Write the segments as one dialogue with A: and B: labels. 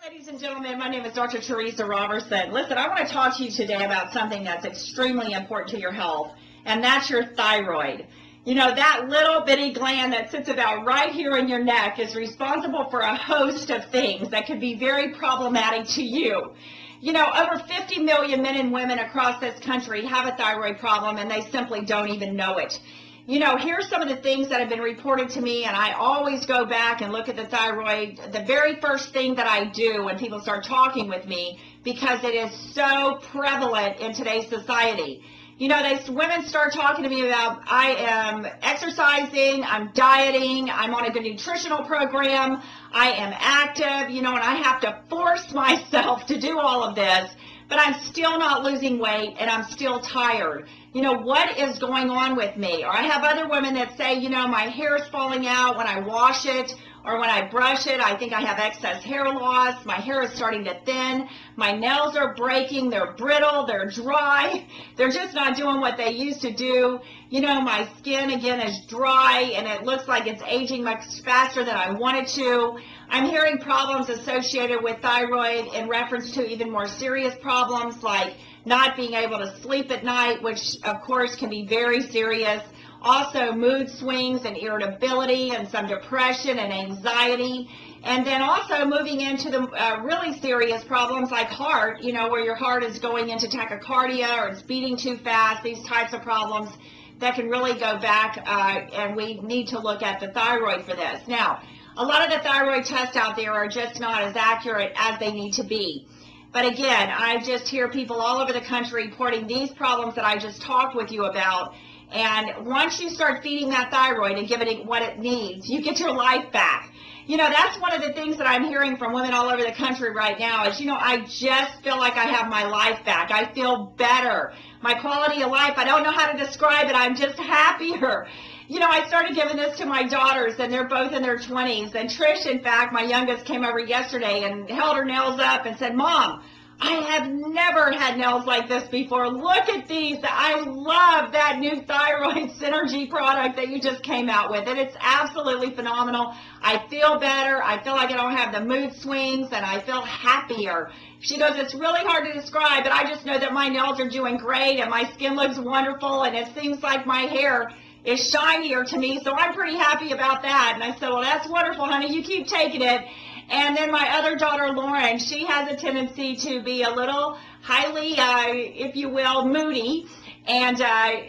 A: Ladies and gentlemen, my name is Dr. Teresa Robertson. Listen, I want to talk to you today about something that's extremely important to your health, and that's your thyroid. You know, that little bitty gland that sits about right here in your neck is responsible for a host of things that can be very problematic to you. You know, over 50 million men and women across this country have a thyroid problem, and they simply don't even know it. You know, here's some of the things that have been reported to me, and I always go back and look at the thyroid, the very first thing that I do when people start talking with me, because it is so prevalent in today's society. You know, women start talking to me about, I am exercising, I'm dieting, I'm on a good nutritional program, I am active, you know, and I have to force myself to do all of this, but I'm still not losing weight and I'm still tired. You know, what is going on with me? Or I have other women that say, you know, my hair is falling out when I wash it or when I brush it. I think I have excess hair loss. My hair is starting to thin. My nails are breaking. They're brittle. They're dry. They're just not doing what they used to do. You know, my skin, again, is dry, and it looks like it's aging much faster than I wanted to. I'm hearing problems associated with thyroid in reference to even more serious problems like not being able to sleep at night, which of course can be very serious. Also mood swings and irritability and some depression and anxiety. And then also moving into the really serious problems like heart, you know, where your heart is going into tachycardia or it's beating too fast, these types of problems that can really go back, and we need to look at the thyroid for this. Now, a lot of the thyroid tests out there are just not as accurate as they need to be. But again, I just hear people all over the country reporting these problems that I just talked with you about. And once you start feeding that thyroid and giving it what it needs, you get your life back. You know, that's one of the things that I'm hearing from women all over the country right now is, you know, I just feel like I have my life back. I feel better. My quality of life, I don't know how to describe it. I'm just happier. You know, I started giving this to my daughters, and they're both in their 20s. And Trish, in fact, my youngest, came over yesterday and held her nails up and said, "Mom, I have never had nails like this before. Look at these. I love that new Thyroid Synergy product that you just came out with. And it's absolutely phenomenal. I feel better. I feel like I don't have the mood swings, and I feel happier." She goes, "It's really hard to describe, but I just know that my nails are doing great, and my skin looks wonderful, and it seems like my hair is shinier to me, so I'm pretty happy about that." And I said, "Well, that's wonderful, honey. You keep taking it." And then my other daughter, Lauren, she has a tendency to be a little highly, if you will, moody. And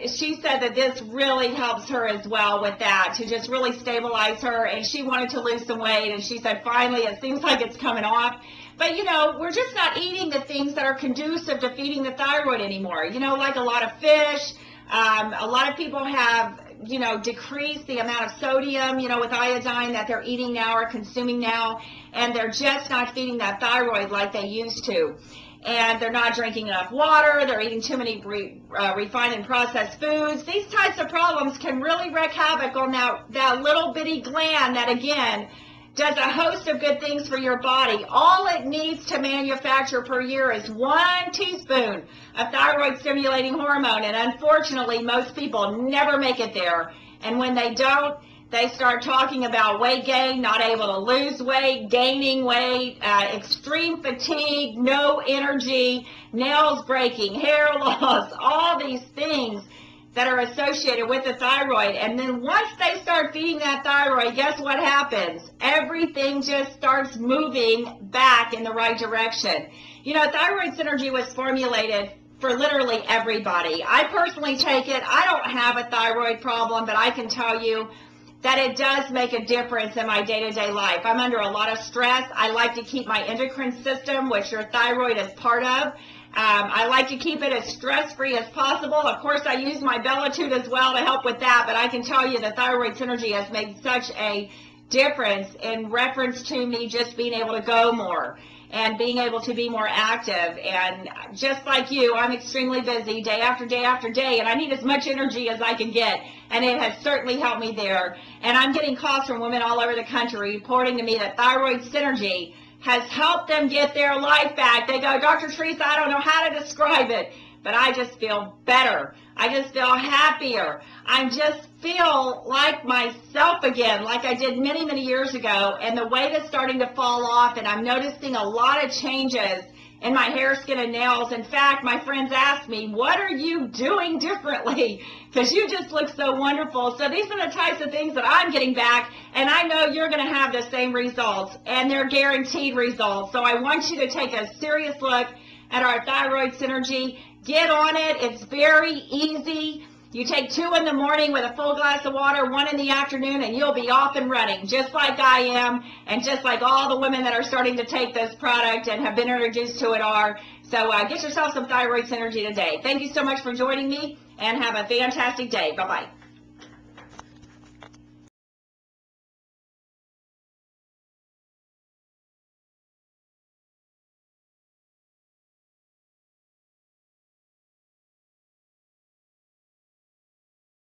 A: she said that this really helps her as well with that, to just really stabilize her. And she wanted to lose some weight. And she said, finally, it seems like it's coming off. But, you know, we're just not eating the things that are conducive to feeding the thyroid anymore. You know, like a lot of fish. A lot of people have, you know, decreased the amount of sodium, you know, with iodine that they're eating now or consuming now, and they're just not feeding that thyroid like they used to. And they're not drinking enough water, they're eating too many refined and processed foods. These types of problems can really wreak havoc on that little bitty gland that, again, does a host of good things for your body. All it needs to manufacture per year is 1 teaspoon of thyroid stimulating hormone, and unfortunately most people never make it there. And when they don't, they start talking about weight gain, not able to lose weight, gaining weight, extreme fatigue, no energy, nails breaking, hair loss, all these things that are associated with the thyroid. And then once they start feeding that thyroid, guess what happens? Everything just starts moving back in the right direction. You know, Thyroid Synergy was formulated for literally everybody. I personally take it. I don't have a thyroid problem, but I can tell you that it does make a difference in my day-to-day life. I'm under a lot of stress. I like to keep my endocrine system, which your thyroid is part of. I like to keep it as stress-free as possible. Of course, I use my Belitude as well to help with that, but I can tell you the Thyroid Synergy has made such a difference in reference to me just being able to go more and being able to be more active. And just like you, I'm extremely busy day after day after day, and I need as much energy as I can get, and it has certainly helped me there. And I'm getting calls from women all over the country reporting to me that Thyroid Synergy has helped them get their life back. They go, "Dr. Teresa, I don't know how to describe it, but I just feel better. I just feel happier. I just feel like myself again, like I did many, many years ago, and the weight is starting to fall off, and I'm noticing a lot of changes in my hair, skin, and nails. In fact, my friends ask me, what are you doing differently? Because you just look so wonderful. So these are the types of things that I'm getting back, and I know you're going to have the same results, and they're guaranteed results. So I want you to take a serious look at our Thyroid Synergy. Get on it. It's very easy. You take 2 in the morning with a full glass of water, 1 in the afternoon, and you'll be off and running, just like I am, and just like all the women that are starting to take this product and have been introduced to it are. So get yourself some Thyroid Synergy today. Thank you so much for joining me, and have a fantastic day. Bye-bye.